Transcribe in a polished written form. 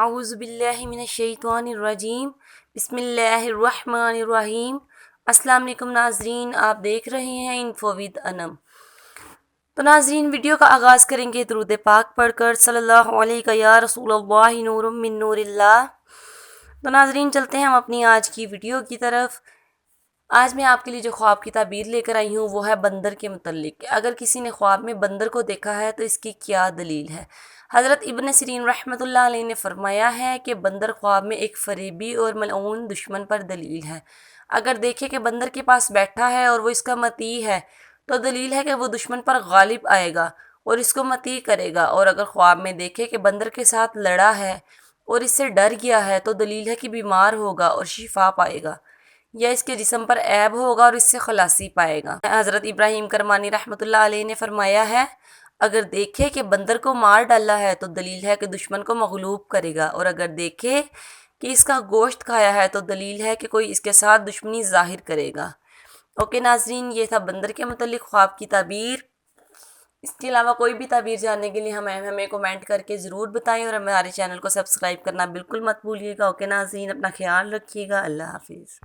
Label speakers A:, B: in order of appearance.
A: اعوذ باللہ من الشیطان الرجیم بسم اللہ الرحمن الرحیم۔ السلام علیکم ناظرین، آپ دیکھ رہے ہیں انفو ود انم۔ تو ناظرین، ویڈیو کا آغاز کریں گے درود پاک پڑھ کر، صلی اللہ علیہ یا رسول اللہ نور من نور اللہ۔ تو ناظرین، چلتے ہیں ہم اپنی آج کی ویڈیو کی طرف۔ آج میں آپ کے لیے جو خواب کی تعبیر لے کر آئی ہوں وہ ہے بندر کے متعلق۔ اگر کسی نے خواب میں بندر کو دیکھا ہے تو اس کی کیا دلیل ہے؟ حضرت ابن سیرین رحمۃ اللہ علیہ نے فرمایا ہے کہ بندر خواب میں ایک فریبی اور ملعون دشمن پر دلیل ہے۔ اگر دیکھے کہ بندر کے پاس بیٹھا ہے اور وہ اس کا مطیع ہے تو دلیل ہے کہ وہ دشمن پر غالب آئے گا اور اس کو مطیع کرے گا، اور اگر خواب میں دیکھے کہ بندر کے ساتھ لڑا ہے اور اس سے ڈر گیا ہے تو دلیل ہے کہ بیمار ہوگا اور شفا پائے گا، یا اس کے جسم پر عیب ہوگا اور اس سے خلاصی پائے گا۔ حضرت ابراہیم کرمانی رحمۃ اللہ علیہ نے فرمایا ہے، اگر دیکھے کہ بندر کو مار ڈالا ہے تو دلیل ہے کہ دشمن کو مغلوب کرے گا، اور اگر دیکھے کہ اس کا گوشت کھایا ہے تو دلیل ہے کہ کوئی اس کے ساتھ دشمنی ظاہر کرے گا۔ اوکے ناظرین، یہ تھا بندر کے متعلق خواب کی تعبیر۔ اس کے علاوہ کوئی بھی تعبیر جاننے کے لیے ہمیں کومنٹ کر کے ضرور بتائیں، اور ہمارے چینل کو سبسکرائب کرنا بالکل مت بھولیے گا۔ اوکے ناظرین، اپنا خیال رکھیے گا۔ اللہ حافظ۔